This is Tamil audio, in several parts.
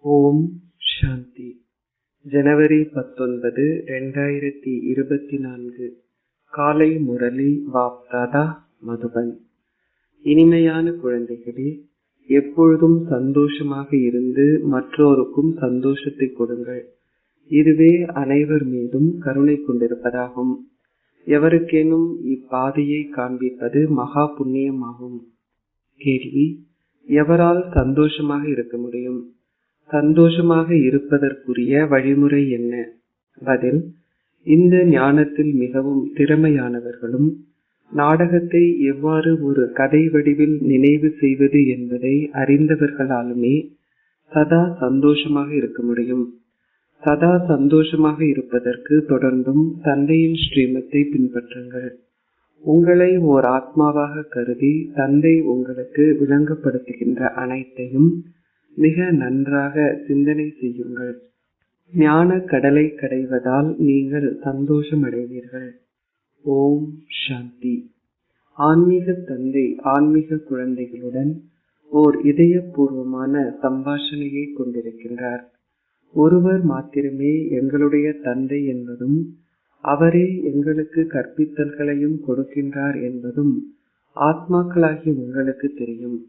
ஓம் சாந்தி. ஜனவரி 19, 2024. காலை முரளி வாப்தாதா மதுபன். இனிமையான குழந்தைகளே, எப்பொழுதும் சந்தோஷமாக இருந்து மற்றோருக்கும் சந்தோஷத்தை கொடுங்கள். இதுவே அனைவர் மீதும் கருணை கொண்டிருப்பதாகும். எவருக்கேனும் இப்பாதையை காண்பிப்பது மகா புண்ணியமாகும். கேள்வி: எவரால் சந்தோஷமாக இருக்க முடியும்? சந்தோஷமாக இருப்பதற்குரிய வழிமுறை என்ன? பதில்: இந்த ஞானத்தில் மிகவும் திறமையானவர்களும் நாடகத்தை எவ்வாறு ஒரு கதை வடிவில் நினைவு செய்வது என்பதை அறிந்தவர்களாலுமே சதா சந்தோஷமாக இருக்க முடியும். சதா சந்தோஷமாக இருப்பதற்கு தொடர்ந்தும் தந்தையின் ஸ்ரீமத்தை பின்பற்றுங்கள். உங்களை ஓர் ஆத்மாவாக கருதி தந்தை உங்களுக்கு விளங்கப்படுத்துகின்ற அனைத்தையும் மிக நன்றாக சிந்தனை செய்யுங்கள். ஞான கடலை கடைவதால் நீங்கள் சந்தோஷம் அடைவீர்கள். ஓம் சாந்தி. ஆன்மீக தந்தை ஆன்மீக குழந்தைகளுடன் ஓர் இதயபூர்வமான சம்பாஷணையை கொண்டிருக்கின்றார். ஒருவர் மாத்திரமே எங்களுடைய தந்தை என்பதும் அவரே எங்களுக்கு கற்பித்தல்களையும் கொடுக்கின்றார் என்பதும் ஆத்மாக்களாகிய உங்களுக்கு தெரியும்.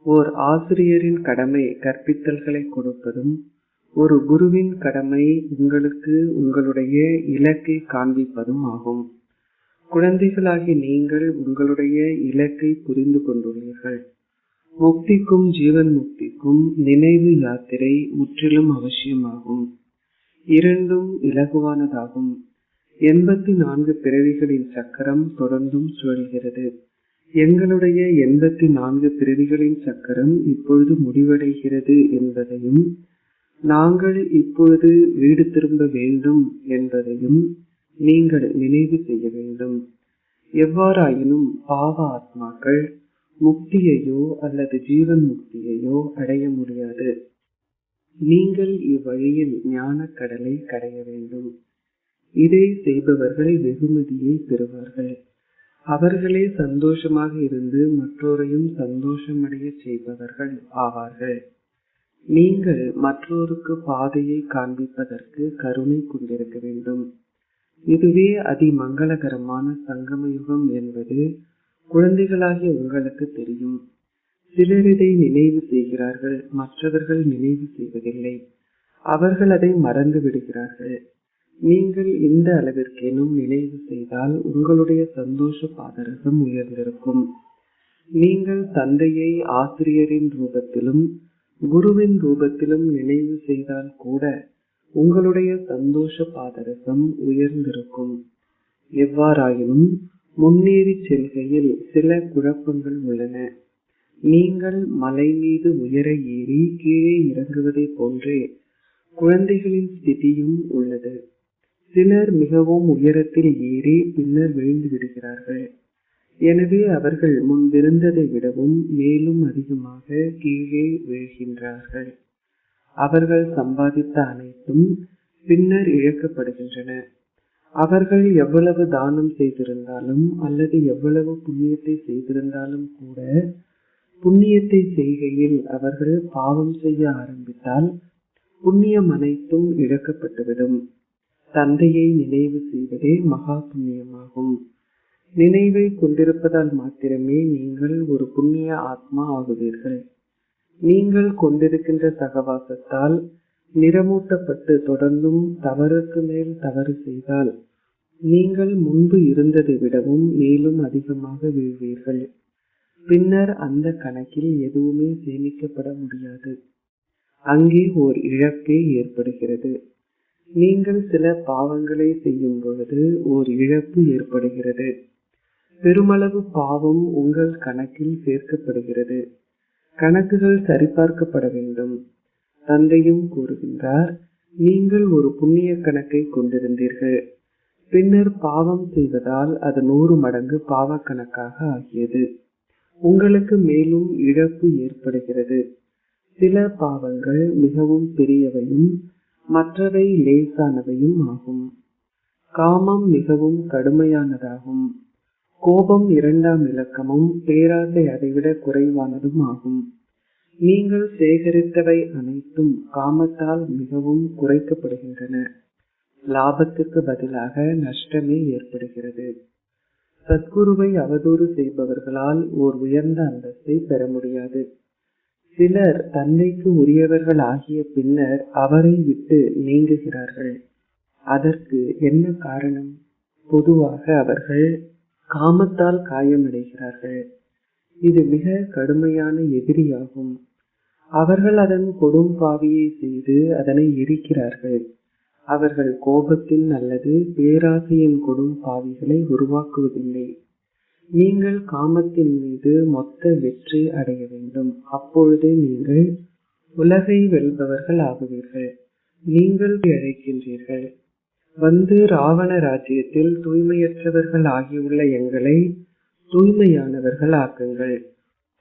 ஓர் ஆசிரியரின் கடமை கற்பித்தல்களை கொடுப்பதும் ஒரு குருவின் கடமை உங்களுக்கு உங்களுடைய இலக்கை காண்பிப்பதும் ஆகும். குழந்தைகளாகிய நீங்கள் உங்களுடைய இலக்கை புரிந்து கொண்டுள்ளீர்கள். முக்திக்கும் ஜீவன் முக்திக்கும் நினைவு யாத்திரை முற்றிலும் அவசியமாகும். இரண்டும் இலகுவானதாகும். 84 பிறவிகளின் சக்கரம் தொடர்ந்தும் சுழல்கிறது. எங்களுடைய 84 பிறவிகளின் சக்கரம் இப்பொழுது முடிவடைகிறது என்பதையும் நாங்கள் இப்பொழுது வீடு திரும்ப வேண்டும் என்பதையும் நீங்கள் நினைவு செய்ய வேண்டும். எவ்வாறாயினும் பாவ ஆத்மாக்கள் முக்தியையோ அல்லது ஜீவன் முக்தியையோ அடைய முடியாது. நீங்கள் இவ்வழியில் ஞான கடலை கடைய வேண்டும். இதை செய்பவர்கள் வெகுமதியை பெறுவார்கள். அவர்களே சந்தோஷமாக இருந்து மற்றோரையும் சந்தோஷமடைய செய்பவர்கள் ஆவார்கள். நீங்கள் மற்றோருக்கு பாதையை காண்பிப்பதற்கு கருணை கொண்டிருக்க வேண்டும். இதுவே அதிமங்களகரமான சங்கமயுகம் என்பது குழந்தைகளாகிய உங்களுக்கு தெரியும். சிலர் இதை நினைவு செய்கிறார்கள், மற்றவர்கள் நினைவு செய்வதில்லை. அவர்கள் அதை மறந்து விடுகிறார்கள். நீங்கள் இந்த அளவிற்கேனும் நினைவு செய்தால் உங்களுடைய சந்தோஷ பாதரசம் உயர்ந்திருக்கும். நீங்கள் தந்தையை ஆசிரியரின் ரூபத்திலும் குருவின் ரூபத்திலும் நினைவு செய்தால் கூட உங்களுடைய சந்தோஷ பாதரசம் உயர்ந்திருக்கும். எவ்வாறாயினும் முன்னேறி செல்கையில் சில குழப்பங்கள் உள்ளன. நீங்கள் மலை மீது உயர ஏறி கீழே இறங்குவதை போன்றே குழந்தைகளின் ஸ்திதியும் உள்ளது. சிலர் மிகவும் உயரத்தில் ஏறி பின்னர் விழுந்து விடுகிறார்கள். எனவே அவர்கள் முன்பிருந்ததை விடவும் மேலும் அதிகமாக கீழே விழுகின்றார்கள். அவர்கள் சம்பாதித்த அனைத்தும் பின்னர் இழக்கப்படுகின்றன. அவர்கள் எவ்வளவு தானம் செய்திருந்தாலும் அல்லது எவ்வளவு புண்ணியத்தை செய்திருந்தாலும் கூட புண்ணியத்தை செய்கையில் அவர்கள் பாவம் செய்ய ஆரம்பித்தால் புண்ணியம் அனைத்தும் இழக்கப்பட்டுவிடும். தந்தையை நினைவு செய்வதே மகா புண்ணியமாகும். நினைவை கொண்டிருப்பதால் மாத்திரமே நீங்கள் ஒரு புண்ணிய ஆத்மா ஆகுவீர்கள். நீங்கள் கொண்டிருக்கின்ற சகவாசத்தால் நிறமூட்டப்பட்டு தொடர்ந்தும் தவறுக்கு மேல் தவறு செய்தால் நீங்கள் முன்பு இருந்ததை விடவும் மேலும் அதிகமாக வீழ்வீர்கள். பின்னர் அந்த கணக்கில் எதுவுமே சேமிக்கப்பட முடியாது. அங்கே ஓர் இழப்பே ஏற்படுகிறது. நீங்கள் சில பாவங்களை செய்யும் பொழுது ஓர் இழப்பு ஏற்படுகிறது. பெருமளவு பாவம் உங்கள் கணக்கில் சேர்க்கப்படுகிறது. கணக்குகள் சரிபார்க்கப்பட வேண்டும். தந்தையும் கூறுகின்றார், நீங்கள் ஒரு புண்ணிய கணக்கை கொண்டிருந்தீர்கள். பின்னர் பாவம் செய்வதால் அது 100 மடங்கு பாவ கணக்காக ஆகியது. உங்களுக்கு மேலும் இழப்பு ஏற்படுகிறது. சில பாவங்கள் மிகவும் பெரியவையும் மற்றவை லேசானவையும் ஆகும். காமம் மிகவும் கடுமையானதாகும். கோபம் 2ஆம் இலக்கமும் பேராசை அதைவிட குறைவானதும் ஆகும். நீங்கள் சேகரித்தவை அனைத்தும் காமத்தால் மிகவும் குறைக்கப்படுகின்றன. லாபத்துக்கு பதிலாக நஷ்டமே ஏற்படுகிறது. சத்குருவை அவதூறு செய்பவர்களால் ஓர் உயர்ந்த அந்தஸ்தை பெற முடியாது. சிலர் தந்தைக்கு உரியவர்கள் ஆகிய பின்னர் அவரை விட்டு நீங்குகிறார்கள். அதற்கு என்ன காரணம்? பொதுவாக அவர்கள் காமத்தால் காயமடைகிறார்கள். இது மிக கடுமையான எதிரியாகும். அவர்கள் அதன் கொடும்பாவியை செய்து அதனை எரிக்கிறார்கள். அவர்கள் கோபத்தின் அல்லது பேராசையின் கொடும்பாவிகளை உருவாக்குவதில்லை. நீங்கள் காமத்தின் மீது மொத்த வெற்றி அடைய வேண்டும். அப்பொழுதே நீங்கள் உலகை வெல்பவர்கள் ஆகுவீர்கள். நீங்கள் அழைக்கின்றீர்கள், வந்து ராவண ராஜ்யத்தில் தூய்மையற்றவர்கள் ஆகியுள்ள எங்களை தூய்மையானவர்கள் ஆக்குங்கள்.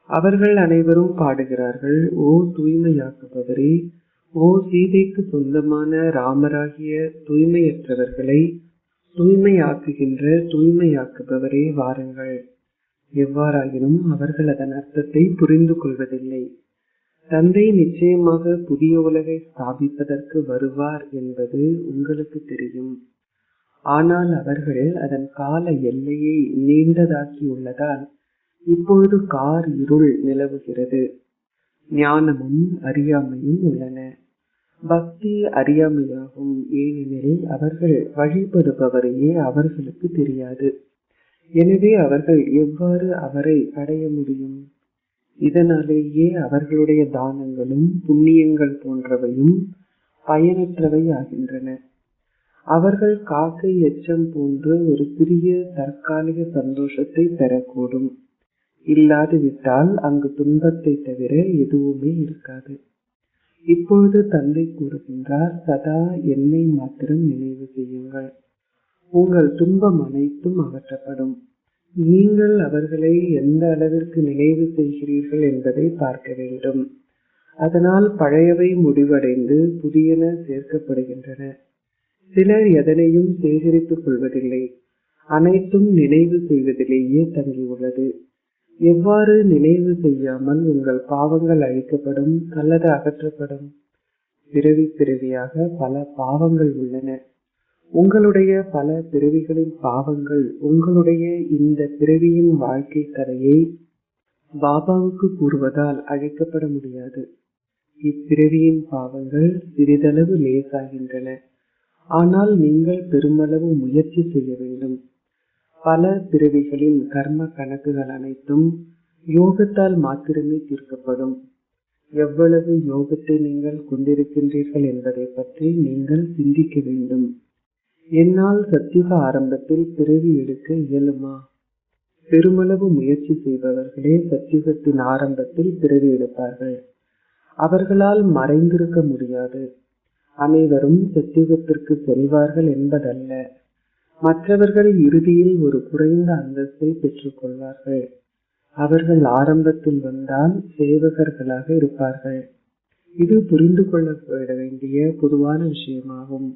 அவர்கள் அனைவரும் பாடுகிறார்கள், ஓ தூய்மையாக்குபவரே, ஓ சீதைக்கு சொந்தமான ராமராகிய தூய்மையற்றவர்களை தூய்மையாக்குகின்ற தூய்மையாக்குபவரே வாருங்கள். எவ்வாறாயினும் அவர்கள் அதன் அர்த்தத்தை புரிந்து கொள்வதில்லை. தந்தை நிச்சயமாக புதிய உலகை ஸ்தாபிப்பதற்கு வருவார் என்பது உங்களுக்கு தெரியும். ஆனால் அவர்கள் அதன் கால எல்லையை நீண்டதாக்கியுள்ளதால் இப்பொழுது கார் இருள் நிலவுகிறது. ஞானமும் அறியாமையும் உள்ளன. பக்தி அறியாமையாகும். ஏனெனில் அவர்கள் வழிபடுபவரையே அவர்களுக்கு தெரியாது. எனவே அவர்கள் எவ்வாறு அவரை அடைய முடியும்? இதனாலேயே அவர்களுடைய தானங்களும் புண்ணியங்கள் போன்றவையும் பயனற்றவை ஆகின்றன. அவர்கள் காக்கை எச்சம் போன்று ஒரு சிறிய தற்காலிக சந்தோஷத்தை பெறக்கூடும். இல்லாது விட்டால் அங்கு துன்பத்தை தவிர எதுவுமே இருக்காது. இப்பொழுது தந்தை கூறுகின்றார், சதா என்னை மாத்திரம் நினைவு செய்யுங்கள். உங்கள் துன்பம் அனைத்தும் அகற்றப்படும். நீங்கள் அவர்களை எந்த அளவிற்கு நினைவு செய்கிறீர்கள் என்பதை பார்க்க வேண்டும். அதனால் பழையவை முடிவடைந்து புதியன சேர்க்கப்படுகின்றன. சிலர் எதனையும் சேகரித்துக் கொள்வதில்லை. அனைத்தும் நினைவு செய்வதிலேயே தங்கியுள்ளது. எவ்வாறு நினைவு செய்யாமல் உங்கள் பாவங்கள் அழிக்கப்படும் அல்லது அகற்றப்படும்? பிறவி பிறவியாக பல பாவங்கள் உள்ளன. உங்களுடைய பல பிறவிகளின் பாவங்கள் உங்களுடைய இந்த பிறவியின் வாழ்க்கை கதையை பாபாவுக்கு கூறுவதால் அழிக்கப்பட முடியாது. இப்பிறவியின் பாவங்கள் சிறிதளவு லேசாகின்றன. ஆனால் நீங்கள் பெருமளவு முயற்சி செய்ய வேண்டும். பல பிறவிகளின் கர்ம கணக்குகள் அனைத்தும் யோகத்தால் மாத்திரமே தீர்க்கப்படும். எவ்வளவு யோகத்தை நீங்கள் கொண்டிருக்கின்றீர்கள் என்பதை பற்றி நீங்கள் சிந்திக்க வேண்டும். என்னால் சத்தியுக ஆரம்பத்தில் பிறவி எடுக்க இயலுமா? பெருமளவு முயற்சி செய்பவர்களே சத்தியுகத்தின் ஆரம்பத்தில் பிறவி எடுப்பார்கள். அவர்களால் மறைந்திருக்க முடியாது. அனைவரும் சத்தியுகத்திற்கு செல்வார்கள் என்பதல்ல. மற்றவர்கள் இறுதியில் ஒரு குறைந்த அந்தஸ்தை பெற்றுக் கொள்வார்கள். அவர்கள் ஆரம்பத்தில் வந்தால் சேவகர்களாக இருப்பார்கள். இது புரிந்து கொள்ளப்பட வேண்டிய பொதுவான விஷயமாகும்.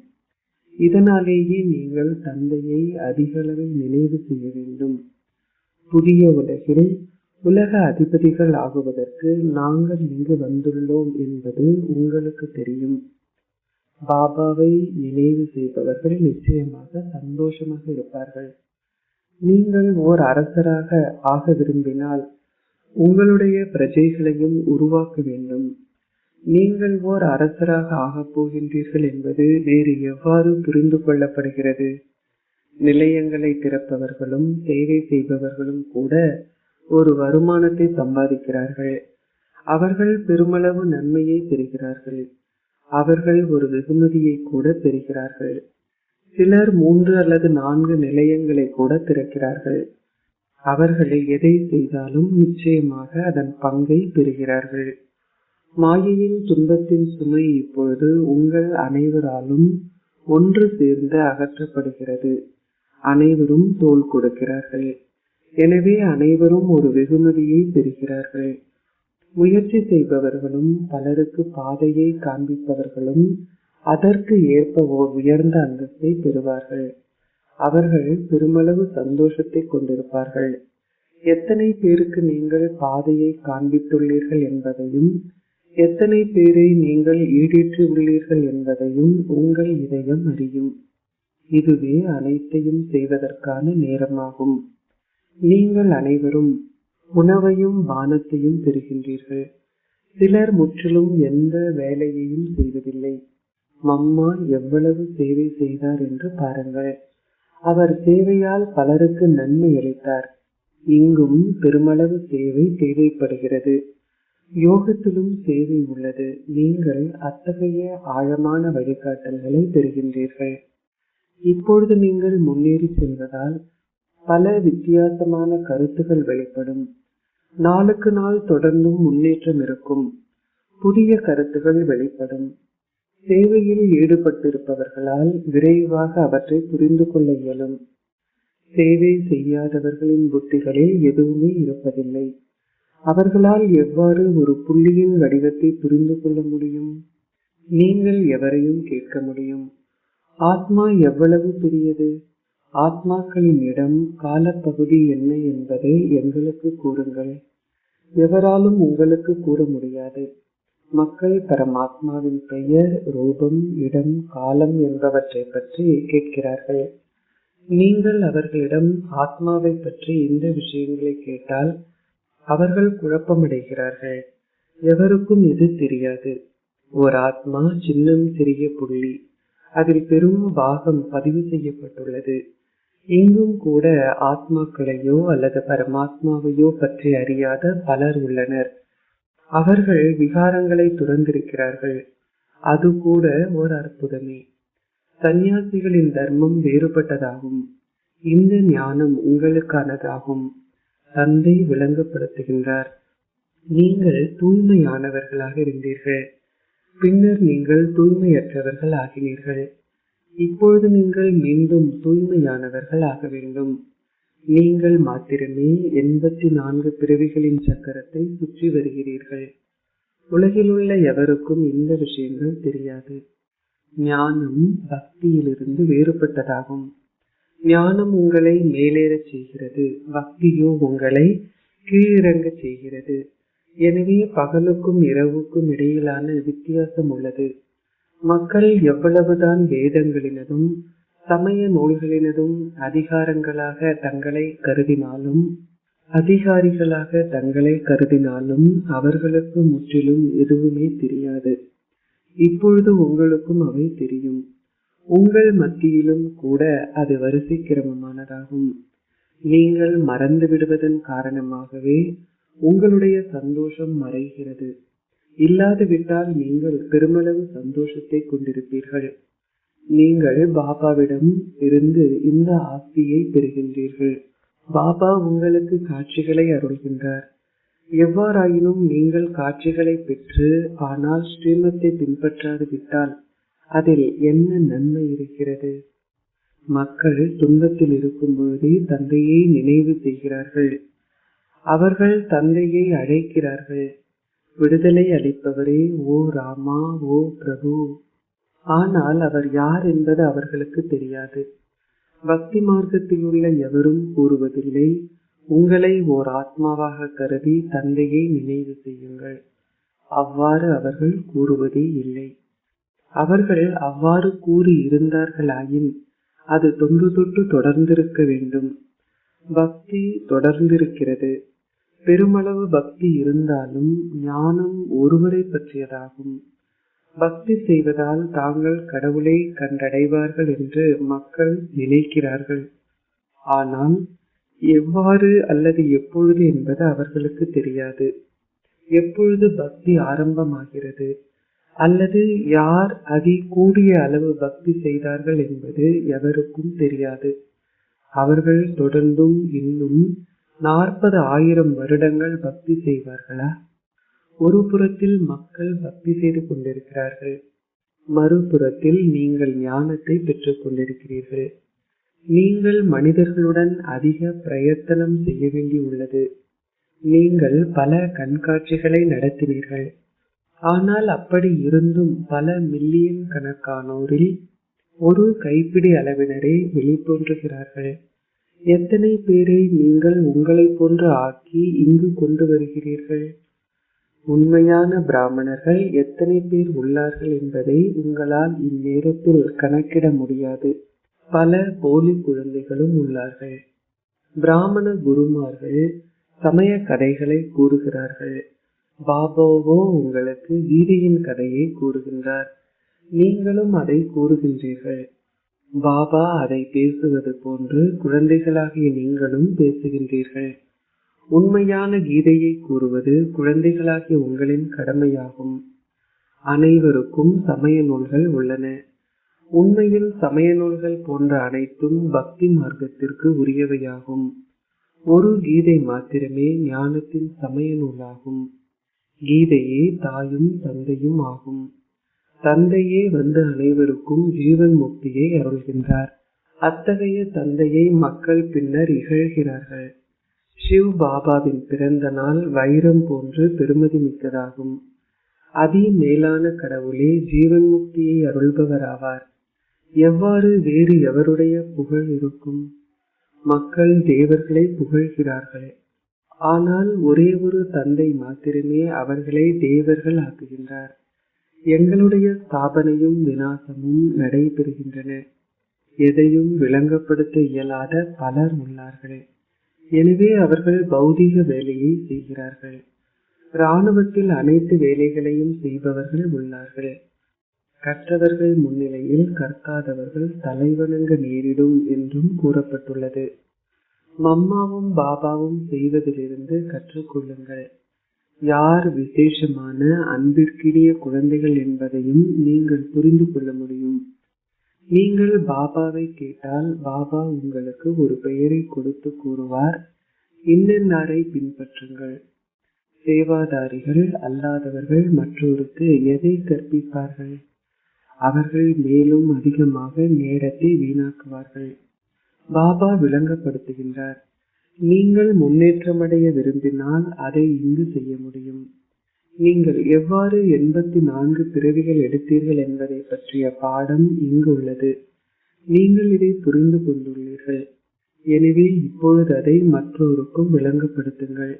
இதனாலேயே நீங்கள் தந்தையை அதிக அளவில் நினைவு செய்ய வேண்டும். புதிய உலகில் உலக அதிபதிகள் ஆகுவதற்கு நாங்கள் இங்கு வந்துள்ளோம் என்பது உங்களுக்கு தெரியும். பாபாவை நினைவு செய்பவர்கள் நிச்சயமாக சந்தோஷமாக இருப்பார்கள். நீங்கள் ஓர் அரசராக ஆக விரும்பினால் உங்களுடைய பிரஜைகளையும் உருவாக்க வேண்டும். நீங்கள் ஓர் அரசராக ஆகப் போகின்றீர்கள் என்பது வேறு எவ்வாறு புரிந்து கொள்ளப்படுகிறது? நிலையங்களை திறப்பவர்களும் சேவை செய்பவர்களும் கூட ஒரு வருமானத்தை சம்பாதிக்கிறார்கள். அவர்கள் பெருமளவு நன்மையை பெறுகிறார்கள். அவர்கள் ஒரு வெகுமதியை கூட பெறுகிறார்கள். சிலர் 3 அல்லது 4 நிலையங்களை கூட திறக்கிறார்கள். அவர்களை எதை செய்தாலும் நிச்சயமாக அதன் பங்கை பெறுகிறார்கள். மாயையின் துன்பத்தின் சுமை இப்பொழுது உங்கள் அனைவராலும் ஒன்று சேர்ந்து அகற்றப்படுகிறது. அனைவரும் தோள் கொடுக்கிறார்கள். எனவே அனைவரும் ஒரு வெகுமதியை பெறுகிறார்கள். முயற்சி செய்பவர்களும் பலருக்கு பாதையை காண்பிப்பவர்களும் அதற்கு ஏற்ப ஓர் உயர்ந்த அந்தஸ்தை பெறுவார்கள். அவர்கள் பெருமளவு சந்தோஷத்தை கொண்டிருப்பார்கள். எத்தனை பேருக்கு நீங்கள் பாதையை காண்பித்துள்ளீர்கள் என்பதையும் எத்தனை பேரை நீங்கள் ஈடேற்றி உள்ளீர்கள் என்பதையும் உங்கள் இதயம் அறியும். இதுவே அனைத்தையும் செய்வதற்கான நேரமாகும். நீங்கள் அனைவரும் உணவையும் பானத்தையும் பெறுகின்றீர்கள். சிலர் முற்றிலும் எந்த வேலையையும் செய்வதில்லை. மம்மா எவ்வளவு சேவை செய்தார் என்று பாருங்கள். அவர் சேவையால் பலருக்கு நன்மை அளித்தார். இங்கும் பெருமளவு சேவை தேவைப்படுகிறது. யோகத்திலும் சேவை உள்ளது. நீங்கள் அத்தகைய ஆழமான வழிகாட்டல்களை பெறுகின்றீர்கள். இப்பொழுது நீங்கள் முன்னேறி செல்வதால் பல வித்தியாசமான கருத்துகள் வெளிப்படும். நாளுக்கு நாள் தொடர்ந்தும் முன்னேற்றம் இருக்கும். புதிய கருத்துகள் வெளிப்படும். சேவையில் ஈடுபட்டிருப்பவர்களால் விரைவாக அவற்றை புரிந்து கொள்ள இயலும். சேவை செய்யாதவர்களின் புத்திகளில் எதுவுமே இருப்பதில்லை. அவர்களால் எவ்வாறு ஒரு புள்ளியின் வடிவத்தை புரிந்து கொள்ள முடியும்? நீங்கள் எவரையும் கேட்க முடியும், ஆத்மா எவ்வளவு பெரியது, ஆத்மாக்களின் இடம், காலப்பகுதி என்ன என்பதை எங்களுக்கு கூறுங்கள். எவராலும் உங்களுக்கு கூற முடியாது. மக்கள் பரமாத்மாவின் பெயர், ரூபம், இடம், காலம் என்பவற்றை பற்றி கேட்கிறார்கள். நீங்கள் அவர்களிடம் ஆத்மாவை பற்றி இந்த விஷயங்களை கேட்டால் அவர்கள் குழப்பமடைகிறார்கள். எவருக்கும் இது தெரியாது. ஓர் ஆத்மா சின்னம் சிறிய புள்ளி, அதில் பெரும் பாகம் பதிவு செய்யப்பட்டுள்ளது. இங்கும் கூட ஆத்மாக்களையோ அல்லது பரமாத்மாவையோ பற்றி அறியாத பலர் உள்ளனர். அவர்கள் விகாரங்களை துறந்திருக்கிறார்கள். அது கூட ஒரு அற்புதமே. சந்நியாசிகளின் தர்மம் வேறுபட்டதாகும். இந்த ஞானம் உங்களுக்கானதாகும். தந்தை விளங்கப்படுத்துகின்றார். நீங்கள் தூய்மையானவர்களாக இருந்தீர்கள். பின்னர் நீங்கள் தூய்மையற்றவர்கள் ஆகினீர்கள். இப்பொழுது நீங்கள் மீண்டும் தூய்மையானவர்கள் ஆக வேண்டும். நீங்கள் மாத்திரமே 84 பிறவிகளின் சக்கரத்தை சுற்றி வருகிறீர்கள். உலகிலுள்ள எவருக்கும் இந்த விஷயங்கள் தெரியாது. ஞானம் பக்தியிலிருந்து வேறுபட்டதாகும். ஞானம் உங்களை மேலேறச் செய்கிறது, பக்தியோ உங்களை கீழிறங்க செய்கிறது. எனவே பகலுக்கும் இரவுக்கும் இடையிலான வித்தியாசம் உள்ளது. மக்கள் எவ்வளவுதான் வேதங்களினதும் சமய நூல்களினதும் அதிகாரிகளாக தங்களை கருதினாலும் அவர்களுக்கு முற்றிலும் எதுவுமே தெரியாது. இப்பொழுது உங்களுக்கும் அவை தெரியும். உங்கள் மத்தியிலும் கூட அது வரிசை கிரமமானதாகும். நீங்கள் மறந்து விடுவதன் காரணமாகவே உங்களுடைய சந்தோஷம் மறைகிறது. இல்லாதுவிட்டால் நீங்கள் பெருமளவு சந்தோஷத்தை கொண்டிருப்பீர்கள். நீங்கள் பாபாவிடம் இருந்து இந்த ஆஸ்தியை பெறுகின்றீர்கள். பாபா உங்களுக்கு காட்சிகளை அருள்கின்றார். எவ்வாறாயினும் நீங்கள் காட்சிகளை பெற்று ஆனால் ஸ்ரீமத்தை பின்பற்றாது விட்டால் அதில் என்ன நன்மை இருக்கிறது? மக்கள் துன்பத்தில் இருக்கும் பொழுதே தந்தையை நினைவு செய்கிறார்கள். அவர்கள் தந்தையை அழைக்கிறார்கள். விடுதலை அளிப்பவரே, ஓ ராமா, ஓ பிரபு. ஆனால் அவர் யார் என்பது அவர்களுக்கு தெரியாது. பக்தி மார்க்கத்தில் உள்ள எவரும் கூறுவதில்லை, உங்களை ஓர் ஆத்மாவாக கருதி தந்தையை நினைவு செய்யுங்கள். அவ்வாறு அவர்கள் கூறுவதே இல்லை. அவர்கள் அவ்வாறு கூறி இருந்தார்களாயின் அது தொன்று தொட்டு தொடர்ந்திருக்க வேண்டும். பக்தி தொடர்ந்திருக்கிறது. பெருமளவு பக்தி இருந்தாலும் ஞானம் ஒருவரை பற்றியதாகும். பக்தி செய்வதால் தாங்கள் கடவுளை கண்டடைவார்கள் என்று மக்கள் நினைக்கிறார்கள். ஆனால் எவ்வாறு அல்லது எப்பொழுது என்பது அவர்களுக்கு தெரியாது. எப்பொழுது பக்தி ஆரம்பமாகிறது அல்லது யார் கூடிய அளவு பக்தி செய்தார்கள் என்பது எவருக்கும் தெரியாது. அவர்கள் தொடர்ந்தும் இன்னும் 40,000 வருடங்கள் பக்தி செய்வார்களா? ஒரு புறத்தில் மக்கள் பக்தி செய்து கொண்டிருக்கிறார்கள், மறுபுறத்தில் நீங்கள் ஞானத்தை பெற்றுக் கொண்டிருக்கிறீர்கள். நீங்கள் மனிதர்களுடன் அதிக பிரயத்தனம் செய்ய வேண்டி உள்ளது. நீங்கள் பல கண்காட்சிகளை நடத்தினீர்கள். ஆனால் அப்படி இருந்தும் பல மில்லியன் கணக்கானோரில் ஒரு கைப்பிடி அளவினரே வெளித்தோன்றுகிறார்கள். எத்தனை பேரை நீங்கள் உங்களைப் போன்று ஆக்கி இங்கு கொண்டு வருகிறீர்கள்? உண்மையான பிராமணர்கள் எத்தனை பேர் உள்ளார்கள் என்பதை உங்களால் இந்நேரத்தில் கணக்கிட முடியாது. பல போலி குழந்தைகளும் உள்ளார்கள். பிராமண குருமார்கள் சமய கதைகளை கூறுகிறார்கள். பாபாவோ உங்களுக்கு கீதையின் கதையை கூறுகின்றார். நீங்களும் அதை கூறுகின்றீர்கள். பாபா அதை பேசுவது போன்று குழந்தைகளாகிய நீங்களும் பேசுகின்றீர்கள். உண்மையான கீதையை கூறுவது குழந்தைகளாகிய உங்களின் கடமையாகும். அனைவருக்கும் சமய நூல்கள் உள்ளன. உண்மையில் சமய நூல்கள் போன்ற அனைத்தும் பக்தி மார்க்கத்திற்கு உரியவையாகும். ஒரு கீதை மாத்திரமே ஞானத்தின் சமய நூலாகும். கீதையே தாயும் தந்தையும் ஆகும். தந்தையே வந்து அனைவருக்கும் ஜீவன் முக்தியை அருள்கின்றார். அத்தகைய தந்தையை மக்கள் பின்னர் இகழ்கிறார்கள். சிவ் பாபாவின் பிறந்த நாள் வைரம் போன்று பெருமதி மிக்கதாகும். அதி மேலான கடவுளே ஜீவன் முக்தியை அருள்பவராவார். எவ்வாறு வேறு எவருடைய புகழ் இருக்கும்? மக்கள் தேவர்களை புகழ்கிறார்கள். ஆனால் ஒரே ஒரு தந்தை மாத்திரமே அவர்களை தேவர்கள் ஆக்குகின்றார். எங்களுடைய ஸ்தாபனையும் விநாசமும் நடைபெறுகின்றன. எதையும் விளங்கப்படுத்த இயலாத பலர் உள்ளார்கள். எனவே அவர்கள் பௌதீக வேலையை செய்கிறார்கள். இராணுவத்தில் அனைத்து வேலைகளையும் செய்பவர்கள் உள்ளார்கள். கற்றவர்கள் முன்னிலையில் கற்காதவர்கள் தலைவணங்க நேரிடும் என்றும் கூறப்பட்டுள்ளது. மம்மாவும் பாபாவும் செய்வதிலிருந்து கற்றுக்கொள்ளுங்கள். யார் விசேஷமான அன்பிற்கினிய குழந்தைகள் என்பதையும் நீங்கள் புரிந்து கொள்ள முடியும். நீங்கள் பாபாவை கேட்டால் பாபா உங்களுக்கு ஒரு பெயரை கொடுத்து கூறுவார், இன்னென்னாரை பின்பற்றுங்கள். சேவாதாரிகள் அல்லாதவர்கள் மற்றொருக்கு எதை கற்பிப்பார்கள்? அவர்கள் மேலும் அதிகமாக நேரத்தை வீணாக்குவார்கள். பாபா விளங்கப்படுத்துகின்றார், நீங்கள் முன்னேற்றமடைய விரும்பினால் அதை இங்கு செய்ய முடியும். நீங்கள் எவ்வாறு 84 பிறவிகள் எடுத்தீர்கள் என்பதை பற்றிய பாடம் இங்கு உள்ளது. நீங்கள் இதை புரிந்து கொண்டுள்ளீர்கள். எனவே இப்பொழுது அதை மற்றோருக்கும் விளங்கப்படுத்துங்கள்.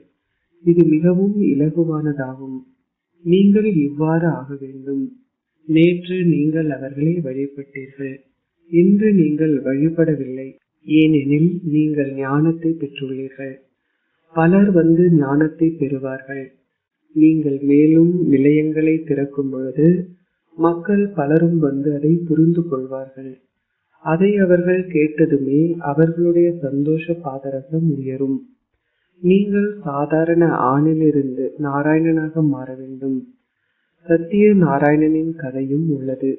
இது மிகவும் இலகுவானதாகும். நீங்கள் இவ்வாறு ஆக வேண்டும். நேற்று நீங்கள் அவர்களை வழிபட்டீர்கள். இன்று நீங்கள் வழிபடவில்லை. ஏனெனில் நீங்கள் ஞானத்தை பெற்றுள்ளீர்கள். பலர் வந்து ஞானத்தை பெறுவார்கள். நீங்கள் மேலும் நிலையங்களை திறக்கும் பொழுது மக்கள் பலரும் வந்து அதை புரிந்து கொள்வார்கள். அதை அவர்கள் கேட்டதுமே அவர்களுடைய சந்தோஷ பாதரசம் உயரும். நீங்கள் சாதாரண ஆணிலிருந்து நாராயணனாக மாற வேண்டும். சத்திய நாராயணனின் கதையும் உள்ளது.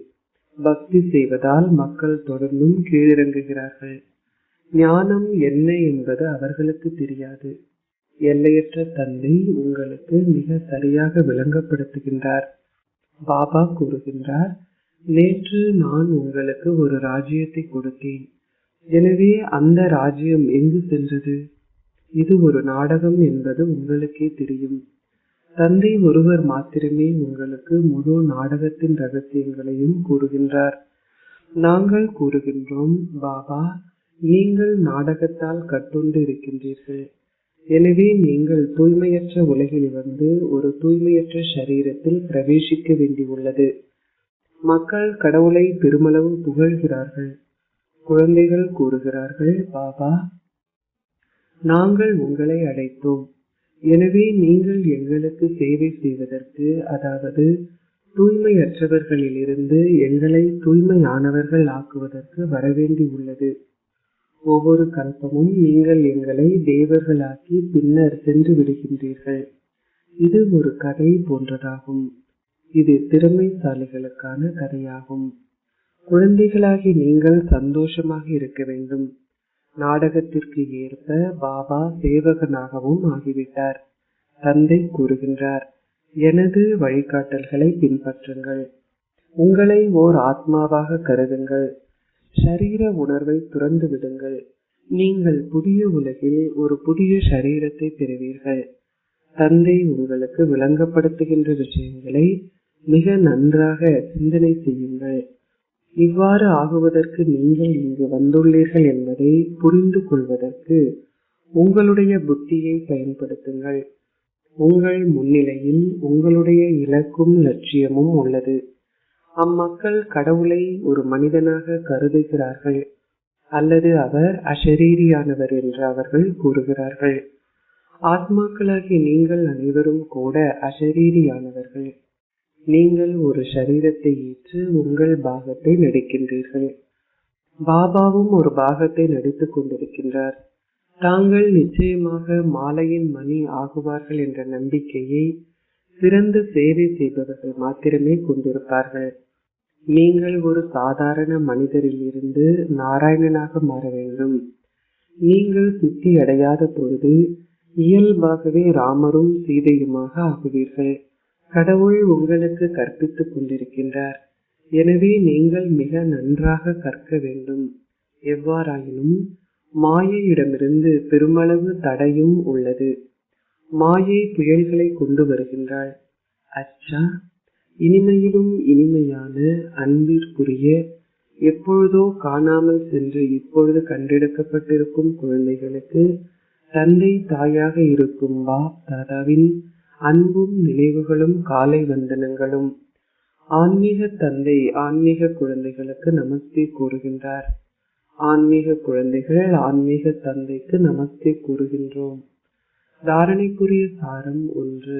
பக்தி செய்வதால் மக்கள் தொடர்ந்தும் கீழிறங்குகிறார்கள். ஞானம் என்ன என்பது அவர்களுக்கு தெரியாது. எல்லையற்ற தந்தை உங்களுக்கு மிக சரியாக விளங்கப்படுத்துகின்றார். பாபா கூறுகின்றார், நேற்று நான் உங்களுக்கு ஒரு ராஜ்யத்தை கொடுத்தேன். எனவே அந்த ராஜ்யம் எங்கு சென்றது? இது ஒரு நாடகம் என்பது உங்களுக்கே தெரியும். தந்தை ஒருவர் மாத்திரமே உங்களுக்கு முழு நாடகத்தின் ரகசியங்களையும் கூறுகின்றார். நாங்கள் கூறுகின்றோம், பாபா, நீங்கள் நாடகத்தால் கட்டுண்டு இருக்கின்றீர்கள். எனவே நீங்கள் தூய்மையற்ற உலகில் வந்து ஒரு தூய்மையற்ற சரீரத்தில் பிரவேசிக்க வேண்டியுள்ளது. மக்கள் கடவுளை பெருமளவு புகழ்கிறார்கள். குழந்தைகள் கூறுகிறார்கள், பாபா, நாங்கள் உங்களை அழைத்தோம். எனவே நீங்கள் எங்களுக்கு சேவை செய்வதற்கு, அதாவது தூய்மையற்றவர்களிலிருந்து எங்களை தூய்மையானவர்கள் ஆக்குவதற்கு வரவேண்டி உள்ளது. ஒவ்வொரு கல்பமும் நீங்கள் எங்களை தேவர்களாக்கி பின்னர் சென்று விடுகின்றீர்கள். இது ஒரு கதை போன்றதாகும். இது திறமைசாலிகளுக்கான கதையாகும். குழந்தைகளாகி நீங்கள் சந்தோஷமாக இருக்க வேண்டும். நாடகத்திற்கு ஏற்ப பாபா சேவகனாகவும் ஆகிவிட்டார். தந்தை கூறுகின்றார், எனது வழிகாட்டல்களை பின்பற்றுங்கள். உங்களை ஓர் ஆத்மாவாக கருதுங்கள். ஷரீர உணர்வை துறந்து விடுங்கள். நீங்கள் புதிய உலகில் ஒரு புதிய ஷரீரத்தை பெறுவீர்கள். தந்தை உங்களுக்கு விளங்கப்படுத்துகின்ற விஷயங்களை மிக நன்றாக சிந்தனை செய்யுங்கள். இவ்வாறு ஆகுவதற்கு நீங்கள் இங்கு வந்துள்ளீர்கள் என்பதை புரிந்து கொள்வதற்கு உங்களுடைய புத்தியை பயன்படுத்துங்கள். உங்கள் முன்னிலையில் உங்களுடைய இலக்கும் லட்சியமும் உள்ளது. அம்மக்கள் கடவுளை ஒரு மனிதனாக கருதுகிறார்கள் அல்லது அவர் அஷரீரியானவர் என்று அவர்கள் கூறுகிறார்கள். ஆத்மாக்களாகிய நீங்கள் அனைவரும் கூட அஷரீரியானவர்கள். நீங்கள் ஒரு சரீரத்தை ஏற்று உங்கள் பாகத்தை நடிக்கின்றீர்கள். பாபாவும் ஒரு பாகத்தை நடித்துக் கொண்டிருக்கின்றார். தாங்கள் நிச்சயமாக மாலையின் மணி ஆகுவார்கள் என்ற நம்பிக்கையை சிறந்த சேவை செய்பவர்கள் மாத்திரமே கொண்டிருப்பார்கள். நீங்கள் ஒரு சாதாரண மனிதரில் இருந்து நாராயணனாக மாற வேண்டும். நீங்கள் சித்தி அடையாத பொழுது இயல்பாகவே ராமரும் சீதையுமாக ஆகுவீர்கள். கடவுள் உங்களுக்கு கற்பித்துக் கொண்டிருக்கின்றார். எனவே நீங்கள் மிக நன்றாக கற்க வேண்டும். எவ்வாறாயினும் மாயையிடமிருந்து பெருமளவு தடையும் உள்ளது. மாயை புயல்களை கொண்டு வருகின்றாள். அச்சா, இனிமையிலும் இனிமையான அன்பிற்குரிய எப்பொழுதோ காணாமல் சென்று இப்பொழுது கண்டெடுக்கப்பட்டிருக்கும் குழந்தைகளுக்கு தந்தை தாயாக இருக்கும் பாப் தாதாவின் அன்பும் நினைவுகளும் காலை வந்தனங்களும். ஆன்மீக தந்தை ஆன்மீக குழந்தைகளுக்கு நமஸ்தே கூறுகின்றார். ஆன்மீக குழந்தைகள் ஆன்மீக தந்தைக்கு நமஸ்தே கூறுகின்றோம். தாரணைக்குரிய சாரம் 1.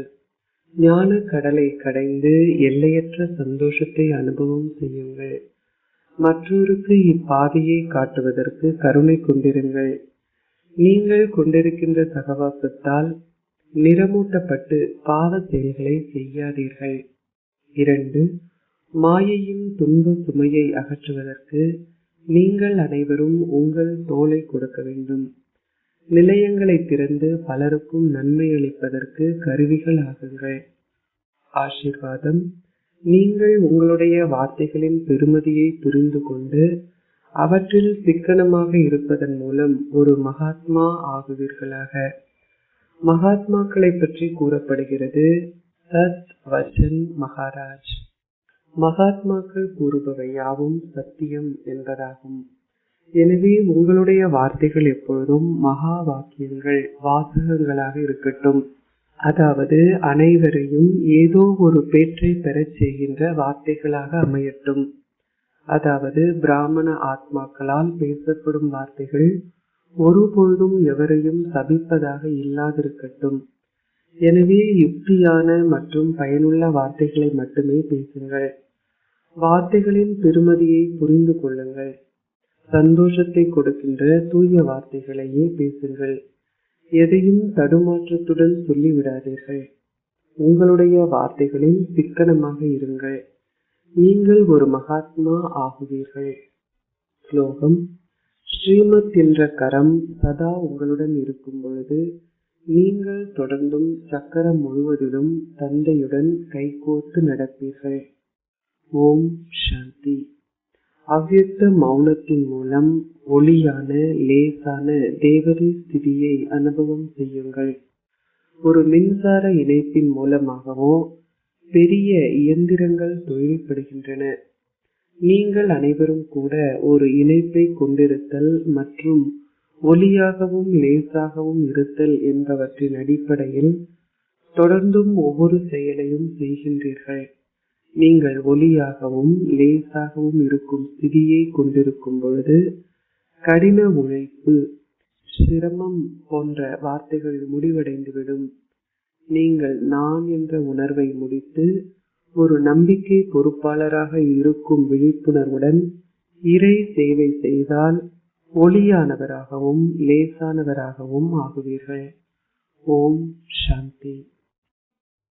ஞான கடலை கடைந்து எல்லையற்ற சந்தோஷத்தை அனுபவம் செய்யுங்கள். மற்றொருக்கு இப்பாதையை காட்டுவதற்கு கருணை கொண்டிருங்கள். நீங்கள் கொண்டிருக்கின்ற சகவாசத்தால் நிறமூட்டப்பட்டு பாவ செயல்களை செய்யாதீர்கள். 2. மாயையின் துன்ப சுமையை அகற்றுவதற்கு நீங்கள் அனைவரும் உங்கள் தோளை கொடுக்க வேண்டும். நிலையங்களை திறந்து பலருக்கும் நன்மை அளிப்பதற்கு கருவிகள் ஆகுங்கள். ஆசீர்வாதம். நீங்கள் உங்களுடைய வார்த்தைகளின் பெருமதியை புரிந்து கொண்டு அவற்றில் சிக்கனமாக இருப்பதன் மூலம் ஒரு மகாத்மா ஆகுவீர்களாக. மகாத்மாக்களை பற்றி கூறப்படுகிறது. சத் வச்சன் மகாராஜ். மகாத்மாக்கள் கூறுபவை யாவும் சத்தியம் என்பதாகும். எனவே உங்களுடைய வார்த்தைகள் எப்பொழுதும் மகா வாக்கியங்கள், வாசகங்களாக இருக்கட்டும். அதாவது அனைவரையும் ஏதோ ஒரு பேற்றை பெறச் செய்கின்ற வார்த்தைகளாக அமையட்டும். அதாவது பிராமண ஆத்மாக்களால் பேசப்படும் வார்த்தைகள் ஒருபொழுதும் எவரையும் சபிப்பதாக இல்லாதிருக்கட்டும். எனவே யுக்தியான மற்றும் பயனுள்ள வார்த்தைகளை மட்டுமே பேசுங்கள். வார்த்தைகளின் பெருமதியை புரிந்து கொள்ளுங்கள். சந்தோஷத்தை கொடுக்கின்ற தூய வார்த்தைகளையே பேசுங்கள். எதையும் தடுமாற்றத்துடன் சொல்லிவிடாதீர்கள். உங்களுடைய வார்த்தைகளில் சிக்கனமாக இருங்கள். நீங்கள் ஒரு மகாத்மா ஆகுவீர்கள். ஸ்லோகம். ஸ்ரீமத் என்ற கரம் சதா உங்களுடன் இருக்கும் பொழுது நீங்கள் தொடர்ந்தும் சக்கரம் முழுவதிலும் தந்தையுடன் கைகோர்த்து நடப்பீர்கள். ஓம் சாந்தி. அவ்யக்த மௌனத்தின் மூலம் ஒளியான லேசான தேவதை ஸ்திதியை அனுபவம் செய்யுங்கள். ஒரு மின்சார இணைப்பின் மூலமாகவோ பெரிய இயந்திரங்கள் தொழில்படுகின்றன. நீங்கள் அனைவரும் கூட ஒரு இணைப்பை கொண்டிருத்தல் மற்றும் ஒளியாகவும் லேசாகவும் இருத்தல் என்பவற்றின் அடிப்படையில் தொடர்ந்தும் ஒவ்வொரு செயலையும் செய்கின்றீர்கள். நீங்கள் ஒளியாகவும் லேசாகவும் இருக்கும் ஸ்திதியை கொண்டிருக்கும் பொழுது கடின உழைப்பு, சிரமம் போன்ற வார்த்தைகள் முடிவடைந்துவிடும். நீங்கள் நான் என்ற உணர்வை முடித்து ஒரு நம்பிக்கை பொறுப்பாளராக இருக்கும் விழிப்புணர்வுடன் இறை சேவை செய்தால் ஒளியானவராகவும் லேசானவராகவும் ஆகுவீர்கள். ஓம் சாந்தி.